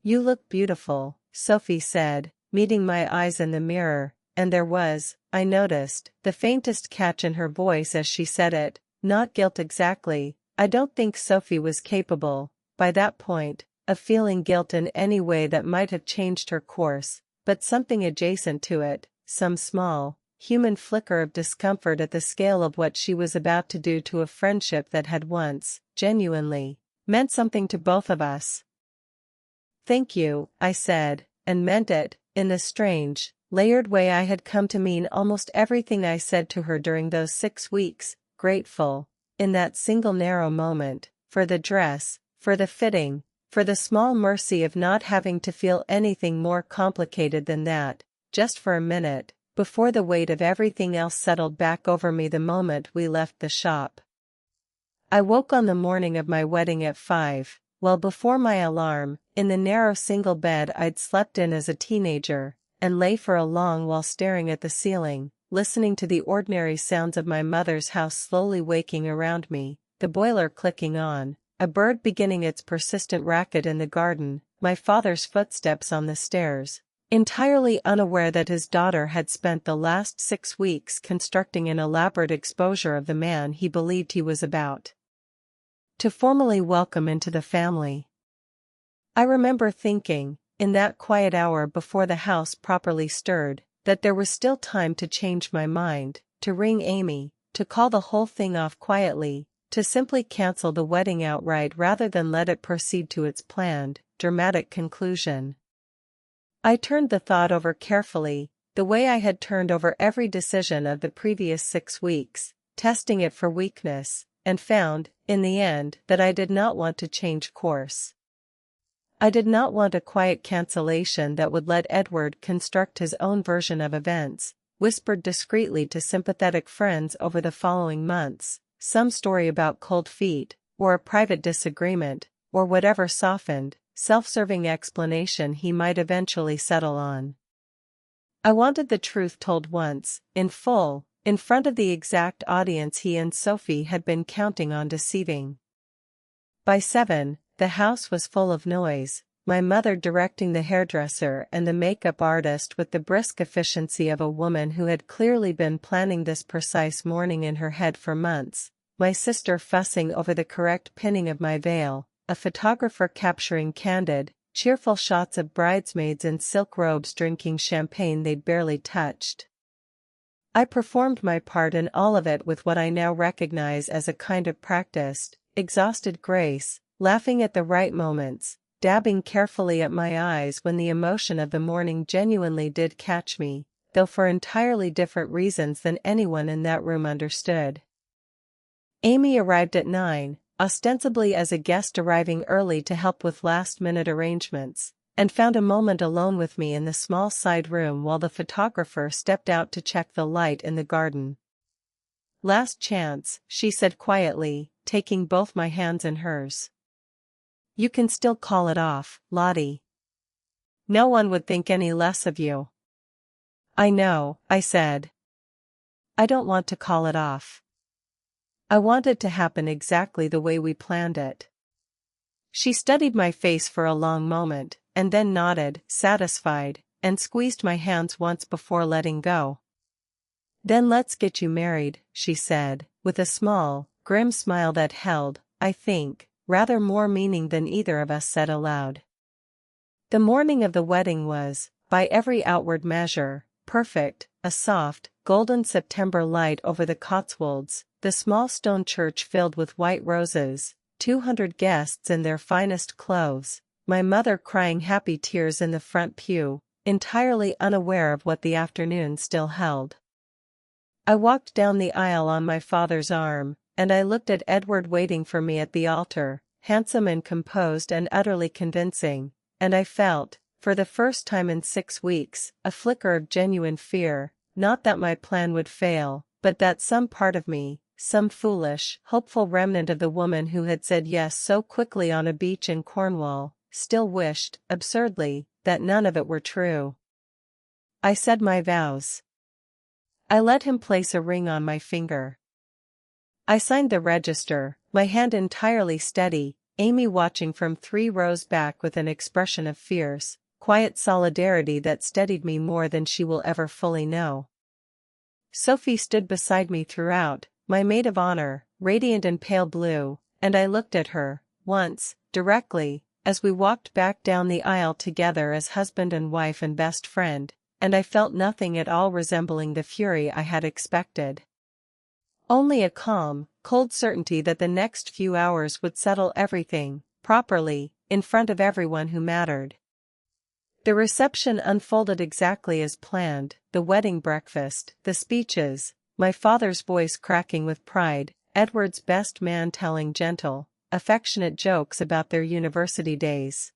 Speaker 1: "You look beautiful," Sophie said, meeting my eyes in the mirror, and there was, I noticed, the faintest catch in her voice as she said it, not guilt exactly. I don't think Sophie was capable, by that point, of feeling guilt in any way that might have changed her course, but something adjacent to it, some small, human flicker of discomfort at the scale of what she was about to do to a friendship that had once, genuinely, meant something to both of us. "Thank you," I said, and meant it, in the strange, layered way I had come to mean almost everything I said to her during those 6 weeks, grateful, in that single narrow moment, for the dress, for the fitting, for the small mercy of not having to feel anything more complicated than that, just for a minute, before the weight of everything else settled back over me the moment we left the shop. I woke on the morning of my wedding at 5, well before my alarm, in the narrow single bed I'd slept in as a teenager, and lay for a long while staring at the ceiling, listening to the ordinary sounds of my mother's house slowly waking around me, the boiler clicking on, a bird beginning its persistent racket in the garden, my father's footsteps on the stairs, entirely unaware that his daughter had spent the last 6 weeks constructing an elaborate exposure of the man he believed he was about to formally welcome into the family. I remember thinking, in that quiet hour before the house properly stirred, that there was still time to change my mind, to ring Amy, to call the whole thing off quietly, to simply cancel the wedding outright rather than let it proceed to its planned, dramatic conclusion. I turned the thought over carefully, the way I had turned over every decision of the previous 6 weeks, testing it for weakness, and found, in the end, that I did not want to change course. I did not want a quiet cancellation that would let Edward construct his own version of events, whispered discreetly to sympathetic friends over the following months, some story about cold feet, or a private disagreement, or whatever softened, self-serving explanation he might eventually settle on. I wanted the truth told once, in full, in front of the exact audience he and Sophie had been counting on deceiving. By 7, the house was full of noise, my mother directing the hairdresser and the makeup artist with the brisk efficiency of a woman who had clearly been planning this precise morning in her head for months, my sister fussing over the correct pinning of my veil, a photographer capturing candid, cheerful shots of bridesmaids in silk robes drinking champagne they'd barely touched. I performed my part in all of it with what I now recognize as a kind of practiced, exhausted grace, laughing at the right moments, dabbing carefully at my eyes when the emotion of the morning genuinely did catch me, though for entirely different reasons than anyone in that room understood. Amy arrived at 9, ostensibly as a guest arriving early to help with last-minute arrangements, and found a moment alone with me in the small side room while the photographer stepped out to check the light in the garden. "Last chance," she said quietly, taking both my hands in hers. "You can still call it off, Lottie. No one would think any less of you." "I know," I said. "I don't want to call it off. I want it to happen exactly the way we planned it." She studied my face for a long moment, and then nodded, satisfied, and squeezed my hands once before letting go. "Then let's get you married," she said, with a small, grim smile that held, I think, rather more meaning than either of us said aloud. The morning of the wedding was, by every outward measure, perfect, a soft, golden September light over the Cotswolds, the small stone church filled with white roses, 200 guests in their finest clothes, my mother crying happy tears in the front pew, entirely unaware of what the afternoon still held. I walked down the aisle on my father's arm, and I looked at Edward waiting for me at the altar, handsome and composed and utterly convincing, and I felt, for the first time in 6 weeks, a flicker of genuine fear, not that my plan would fail, but that some part of me, some foolish, hopeful remnant of the woman who had said yes so quickly on a beach in Cornwall, still wished, absurdly, that none of it were true. I said my vows. I let him place a ring on my finger. I signed the register, my hand entirely steady, Amy watching from 3 rows back with an expression of fierce, quiet solidarity that steadied me more than she will ever fully know. Sophie stood beside me throughout, my maid of honor, radiant in pale blue, and I looked at her, once, directly, as we walked back down the aisle together as husband and wife and best friend, and I felt nothing at all resembling the fury I had expected. Only a calm, cold certainty that the next few hours would settle everything, properly, in front of everyone who mattered. The reception unfolded exactly as planned, the wedding breakfast, the speeches, my father's voice cracking with pride, Edward's best man telling gentle, affectionate jokes about their university days.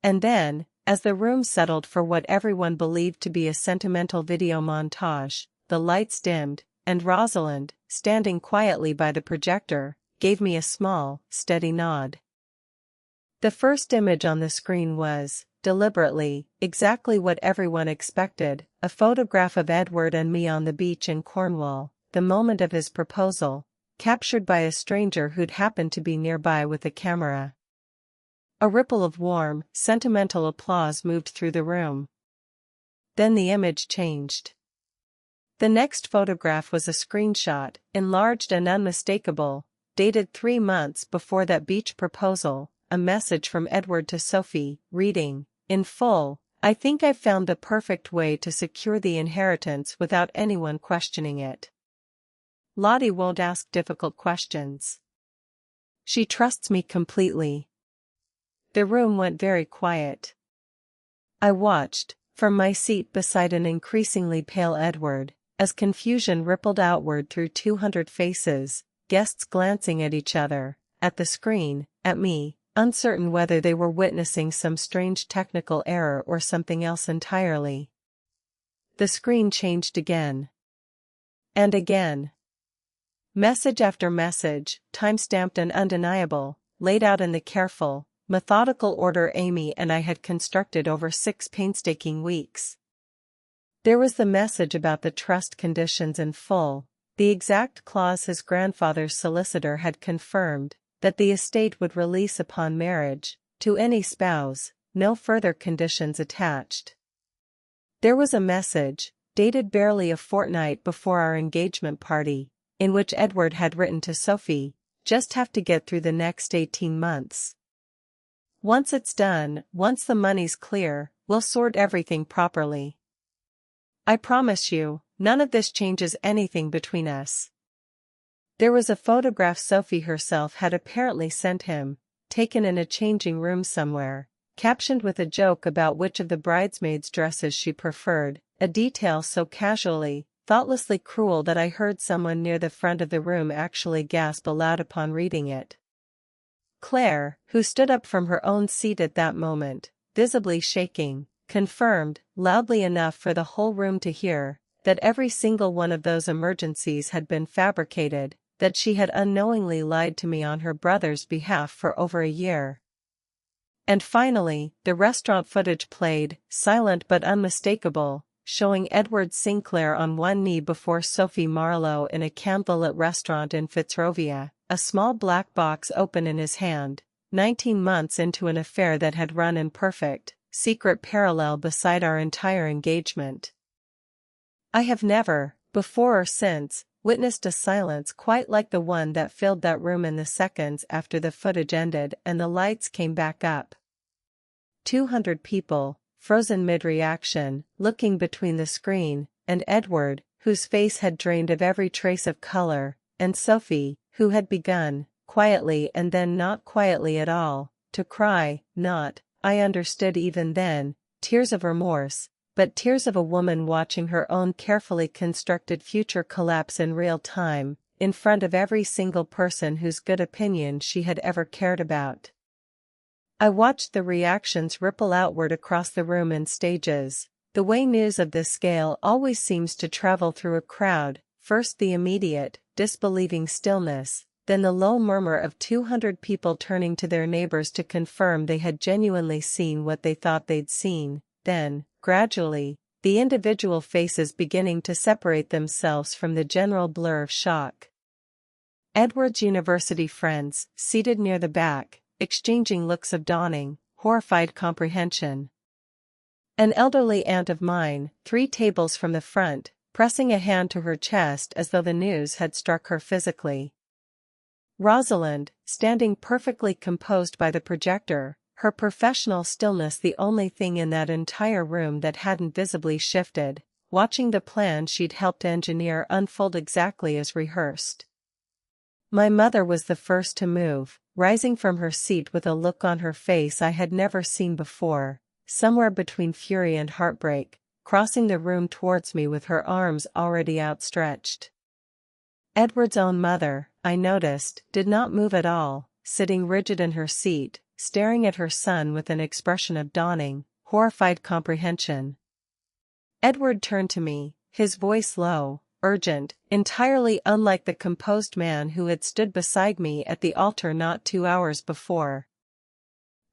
Speaker 1: And then, as the room settled for what everyone believed to be a sentimental video montage, the lights dimmed, and Rosalind, standing quietly by the projector, gave me a small, steady nod. The first image on the screen was, deliberately, exactly what everyone expected, a photograph of Edward and me on the beach in Cornwall, the moment of his proposal, captured by a stranger who'd happened to be nearby with a camera. A ripple of warm, sentimental applause moved through the room. Then the image changed. The next photograph was a screenshot, enlarged and unmistakable, dated 3 months before that beach proposal, a message from Edward to Sophie, reading, in full, "I think I've found the perfect way to secure the inheritance without anyone questioning it. Lottie won't ask difficult questions. She trusts me completely." The room went very quiet. I watched, from my seat beside an increasingly pale Edward, as confusion rippled outward through 200 faces, guests glancing at each other, at the screen, at me, uncertain whether they were witnessing some strange technical error or something else entirely. The screen changed again. And again. Message after message, time-stamped and undeniable, laid out in the careful, methodical order Amy and I had constructed over 6 painstaking weeks. There was the message about the trust conditions in full, the exact clause his grandfather's solicitor had confirmed, that the estate would release upon marriage, to any spouse, no further conditions attached. There was a message, dated barely a fortnight before our engagement party, in which Edward had written to Sophie, "Just have to get through the next 18 months. Once it's done, once the money's clear, we'll sort everything properly. I promise you, none of this changes anything between us." There was a photograph Sophie herself had apparently sent him, taken in a changing room somewhere, captioned with a joke about which of the bridesmaids' dresses she preferred, a detail so casually, thoughtlessly cruel that I heard someone near the front of the room actually gasp aloud upon reading it. Claire, who stood up from her own seat at that moment, visibly shaking, confirmed, loudly enough for the whole room to hear, that every single one of those emergencies had been fabricated, that she had unknowingly lied to me on her brother's behalf for over a year. And finally, the restaurant footage played, silent but unmistakable, showing Edward Sinclair on one knee before Sophie Marlowe in a candlelit restaurant in Fitzrovia, a small black box open in his hand, 19 months into an affair that had run in perfect, secret parallel beside our entire engagement. I have never, before or since, witnessed a silence quite like the one that filled that room in the seconds after the footage ended and the lights came back up. 200 people, frozen mid-reaction, looking between the screen, and Edward, whose face had drained of every trace of color, and Sophie, who had begun, quietly and then not quietly at all, to cry, not, I understood even then, tears of remorse, but tears of a woman watching her own carefully constructed future collapse in real time, in front of every single person whose good opinion she had ever cared about. I watched the reactions ripple outward across the room in stages, the way news of this scale always seems to travel through a crowd, first the immediate, disbelieving stillness, then the low murmur of 200 people turning to their neighbors to confirm they had genuinely seen what they thought they'd seen, then, gradually, the individual faces beginning to separate themselves from the general blur of shock. Edward's university friends, seated near the back, exchanging looks of dawning, horrified comprehension. An elderly aunt of mine, 3 tables from the front, pressing a hand to her chest as though the news had struck her physically. Rosalind, standing perfectly composed by the projector, her professional stillness the only thing in that entire room that hadn't visibly shifted, watching the plan she'd helped engineer unfold exactly as rehearsed. My mother was the first to move, rising from her seat with a look on her face I had never seen before, somewhere between fury and heartbreak, crossing the room towards me with her arms already outstretched. Edward's own mother, I noticed, did not move at all, sitting rigid in her seat, staring at her son with an expression of dawning, horrified comprehension. Edward turned to me, his voice low, urgent, entirely unlike the composed man who had stood beside me at the altar not 2 hours before.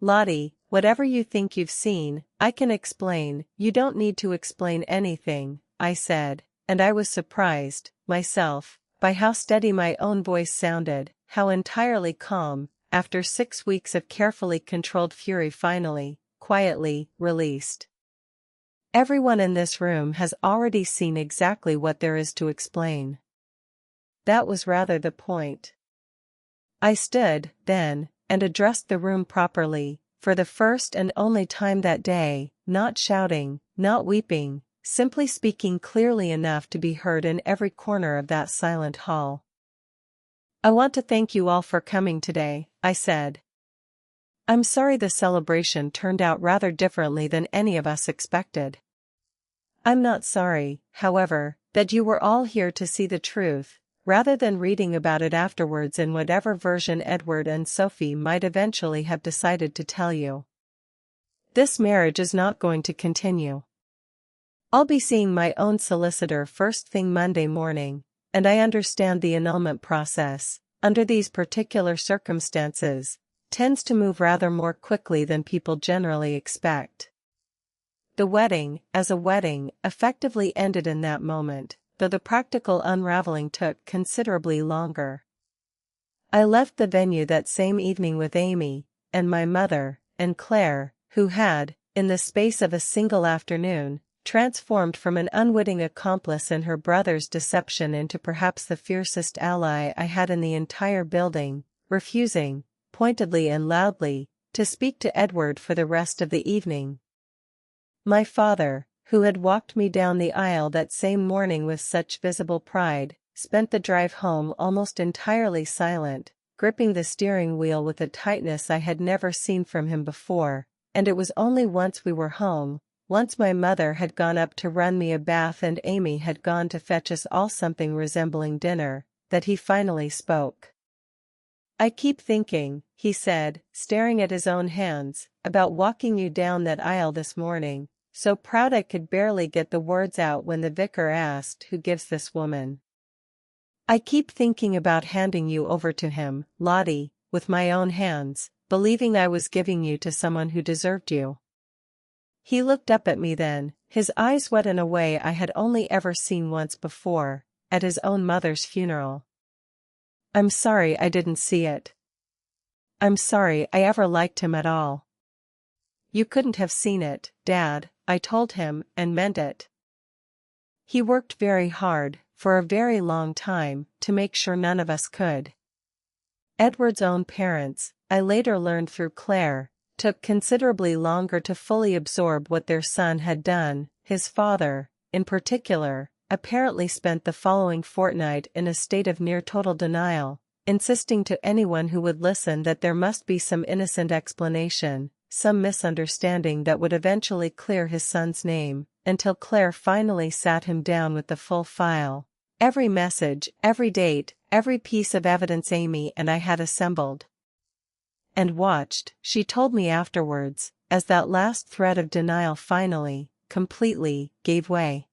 Speaker 1: Lottie, whatever you think you've seen, I can explain. You don't need to explain anything, I said, and I was surprised, myself, by how steady my own voice sounded, how entirely calm, after 6 weeks of carefully controlled fury finally, quietly, released. Everyone in this room has already seen exactly what there is to explain. That was rather the point. I stood, then, and addressed the room properly, for the first and only time that day, not shouting, not weeping, simply speaking clearly enough to be heard in every corner of that silent hall. I want to thank you all for coming today, I said. I'm sorry the celebration turned out rather differently than any of us expected. I'm not sorry, however, that you were all here to see the truth, rather than reading about it afterwards in whatever version Edward and Sophie might eventually have decided to tell you. This marriage is not going to continue. I'll be seeing my own solicitor first thing Monday morning, and I understand the annulment process, under these particular circumstances, tends to move rather more quickly than people generally expect. The wedding, as a wedding, effectively ended in that moment, though the practical unraveling took considerably longer. I left the venue that same evening with Amy, and my mother, and Claire, who had, in the space of a single afternoon, transformed from an unwitting accomplice in her brother's deception into perhaps the fiercest ally I had in the entire building, refusing, pointedly and loudly, to speak to Edward for the rest of the evening. My father, who had walked me down the aisle that same morning with such visible pride, spent the drive home almost entirely silent, gripping the steering wheel with a tightness I had never seen from him before, and it was only once we were home, once my mother had gone up to run me a bath and Amy had gone to fetch us all something resembling dinner, that he finally spoke. I keep thinking, he said, staring at his own hands, about walking you down that aisle this morning, so proud I could barely get the words out when the vicar asked who gives this woman. I keep thinking about handing you over to him, Lottie, with my own hands, believing I was giving you to someone who deserved you. He looked up at me then, his eyes wet in a way I had only ever seen once before, at his own mother's funeral. I'm sorry I didn't see it. I'm sorry I ever liked him at all. You couldn't have seen it, Dad, I told him, and meant it. He worked very hard, for a very long time, to make sure none of us could. Edward's own parents, I later learned through Claire, took considerably longer to fully absorb what their son had done. His father, in particular, apparently spent the following fortnight in a state of near total denial, insisting to anyone who would listen that there must be some innocent explanation, some misunderstanding that would eventually clear his son's name, until Claire finally sat him down with the full file, every message, every date, every piece of evidence Amy and I had assembled. And watched, she told me afterwards, as that last thread of denial finally, completely, gave way.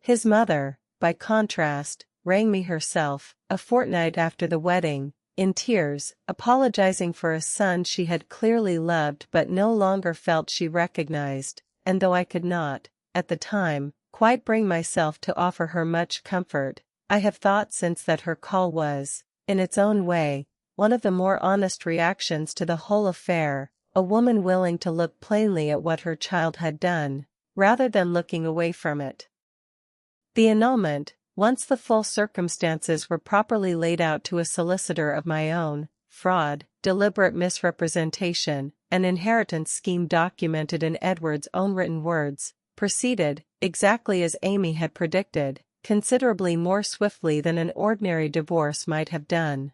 Speaker 1: His mother, by contrast, rang me herself, a fortnight after the wedding, in tears, apologizing for a son she had clearly loved but no longer felt she recognized, and though I could not, at the time, quite bring myself to offer her much comfort, I have thought since that her call was, in its own way, one of the more honest reactions to the whole affair, a woman willing to look plainly at what her child had done, rather than looking away from it. The annulment, once the full circumstances were properly laid out to a solicitor of my own, fraud, deliberate misrepresentation, an inheritance scheme documented in Edward's own written words, proceeded, exactly as Amy had predicted, considerably more swiftly than an ordinary divorce might have done.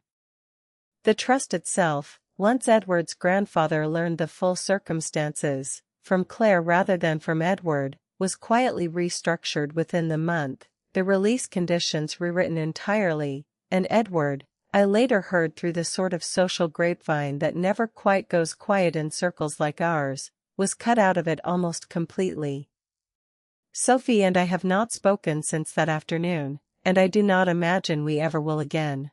Speaker 1: The trust itself, once Edward's grandfather learned the full circumstances, from Claire rather than from Edward, was quietly restructured within the month, the release conditions rewritten entirely, and Edward, I later heard through the sort of social grapevine that never quite goes quiet in circles like ours, was cut out of it almost completely. Sophie and I have not spoken since that afternoon, and I do not imagine we ever will again.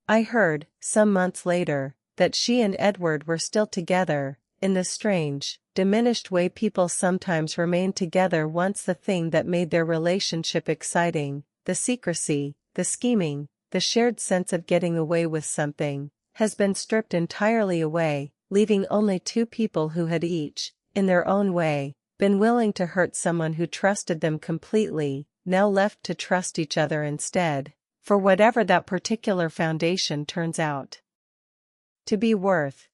Speaker 1: I heard, some months later, that she and Edward were still together, in the strange, diminished way people sometimes remain together once the thing that made their relationship exciting, the secrecy, the scheming, the shared sense of getting away with something, has been stripped entirely away, leaving only two people who had each, in their own way, been willing to hurt someone who trusted them completely, now left to trust each other instead, for whatever that particular foundation turns out to be worth.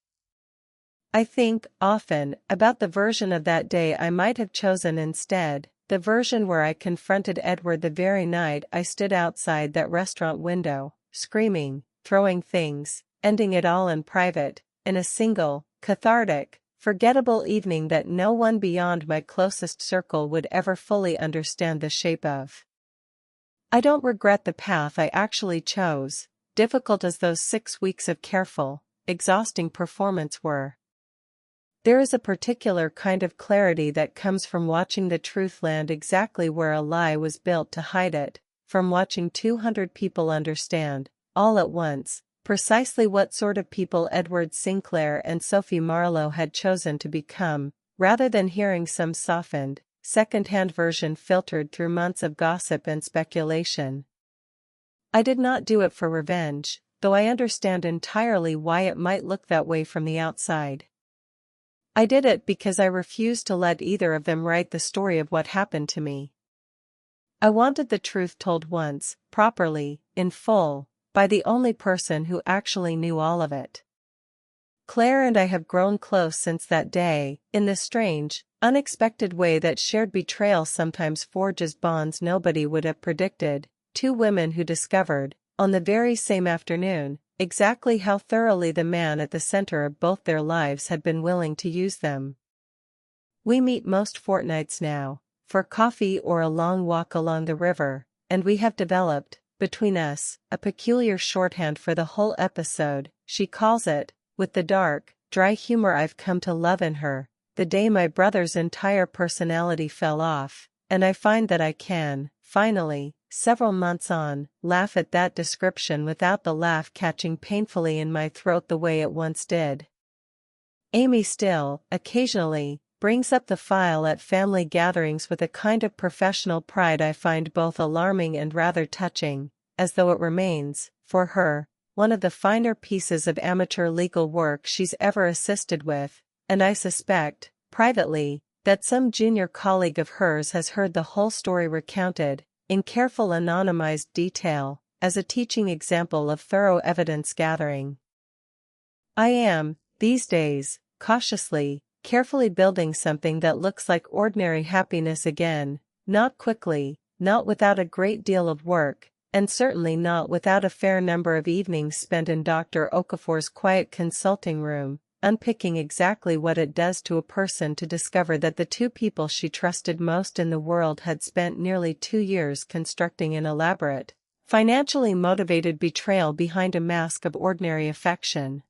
Speaker 1: I think, often, about the version of that day I might have chosen instead, the version where I confronted Edward the very night I stood outside that restaurant window, screaming, throwing things, ending it all in private, in a single, cathartic, forgettable evening that no one beyond my closest circle would ever fully understand the shape of. I don't regret the path I actually chose, difficult as those 6 weeks of careful, exhausting performance were. There is a particular kind of clarity that comes from watching the truth land exactly where a lie was built to hide it, from watching 200 people understand, all at once, precisely what sort of people Edward Sinclair and Sophie Marlowe had chosen to become, rather than hearing some softened, second-hand version filtered through months of gossip and speculation. I did not do it for revenge, though I understand entirely why it might look that way from the outside. I did it because I refused to let either of them write the story of what happened to me. I wanted the truth told once, properly, in full, by the only person who actually knew all of it. Claire and I have grown close since that day, in the strange, unexpected way that shared betrayal sometimes forges bonds nobody would have predicted, two women who discovered, on the very same afternoon, exactly how thoroughly the man at the center of both their lives had been willing to use them. We meet most fortnights now, for coffee or a long walk along the river, and we have developed, between us, a peculiar shorthand for the whole episode. She calls it, with the dark, dry humor I've come to love in her, the day my brother's entire personality fell off, and I find that I can, finally, several months on, laugh at that description without the laugh catching painfully in my throat the way it once did. Amy still, occasionally, brings up the file at family gatherings with a kind of professional pride I find both alarming and rather touching, as though it remains, for her, one of the finer pieces of amateur legal work she's ever assisted with, and I suspect, privately, that some junior colleague of hers has heard the whole story recounted, in careful anonymized detail, as a teaching example of thorough evidence gathering. I am, these days, cautiously, carefully building something that looks like ordinary happiness again, not quickly, not without a great deal of work, and certainly not without a fair number of evenings spent in Dr. Okafor's quiet consulting room, unpicking exactly what it does to a person to discover that the two people she trusted most in the world had spent nearly 2 years constructing an elaborate, financially motivated betrayal behind a mask of ordinary affection.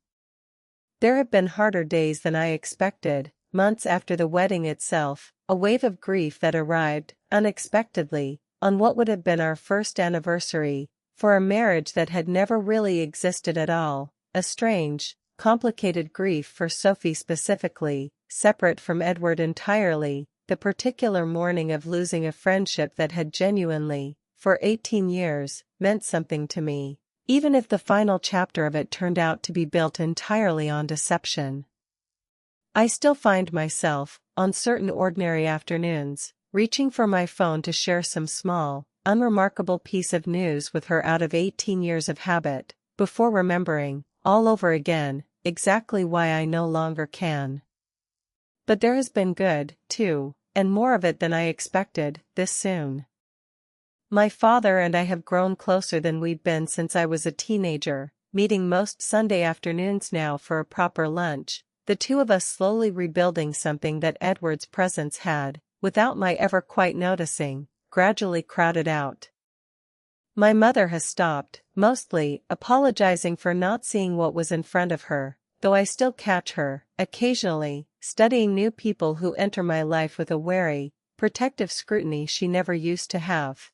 Speaker 1: There have been harder days than I expected. Months after the wedding itself, a wave of grief that arrived, unexpectedly, on what would have been our first anniversary, for a marriage that had never really existed at all, a strange, complicated grief for Sophie specifically, separate from Edward entirely, the particular mourning of losing a friendship that had genuinely, for 18 years, meant something to me, even if the final chapter of it turned out to be built entirely on deception. I still find myself, on certain ordinary afternoons, reaching for my phone to share some small, unremarkable piece of news with her out of 18 years of habit, before remembering, all over again, exactly why I no longer can. But there has been good, too, and more of it than I expected, this soon. My father and I have grown closer than we'd been since I was a teenager, meeting most Sunday afternoons now for a proper lunch, the two of us slowly rebuilding something that Edward's presence had, without my ever quite noticing, gradually crowded out. My mother has stopped, mostly, apologizing for not seeing what was in front of her, though I still catch her, occasionally, studying new people who enter my life with a wary, protective scrutiny she never used to have.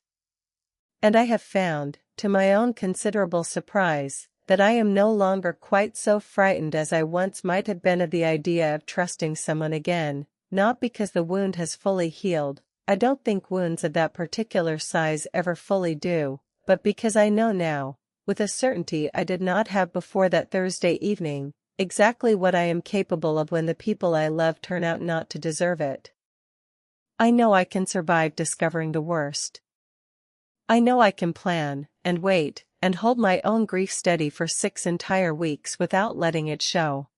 Speaker 1: And I have found, to my own considerable surprise, that I am no longer quite so frightened as I once might have been of the idea of trusting someone again, not because the wound has fully healed. I don't think wounds of that particular size ever fully do, but because I know now, with a certainty I did not have before that Thursday evening, exactly what I am capable of when the people I love turn out not to deserve it. I know I can survive discovering the worst. I know I can plan, and wait, and hold my own grief steady for 6 entire weeks without letting it show.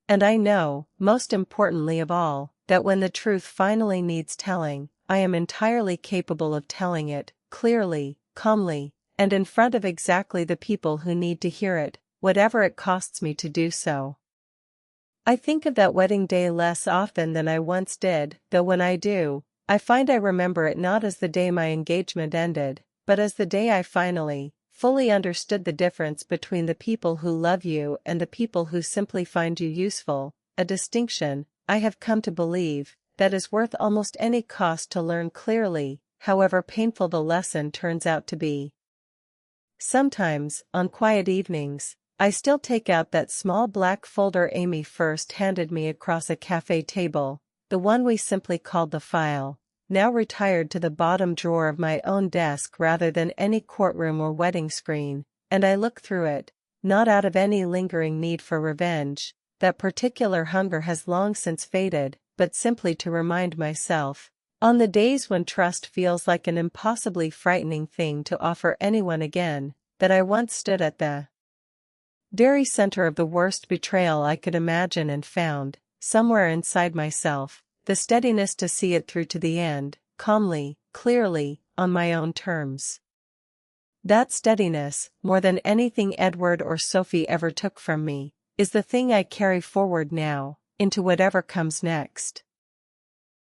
Speaker 1: And I know, most importantly of all, that when the truth finally needs telling, I am entirely capable of telling it, clearly, calmly, and in front of exactly the people who need to hear it, whatever it costs me to do so. I think of that wedding day less often than I once did, though when I do, I find I remember it not as the day my engagement ended, but as the day I finally, fully understood the difference between the people who love you and the people who simply find you useful, a distinction, I have come to believe, that is worth almost any cost to learn clearly, however painful the lesson turns out to be. Sometimes, on quiet evenings, I still take out that small black folder Amy first handed me across a cafe table, the one we simply called the file, now retired to the bottom drawer of my own desk rather than any courtroom or wedding screen, and I look through it, not out of any lingering need for revenge, that particular hunger has long since faded, but simply to remind myself, on the days when trust feels like an impossibly frightening thing to offer anyone again, that I once stood at the very center of the worst betrayal I could imagine and found, somewhere inside myself, the steadiness to see it through to the end, calmly, clearly, on my own terms. That steadiness, more than anything Edward or Sophie ever took from me, is the thing I carry forward now, into whatever comes next.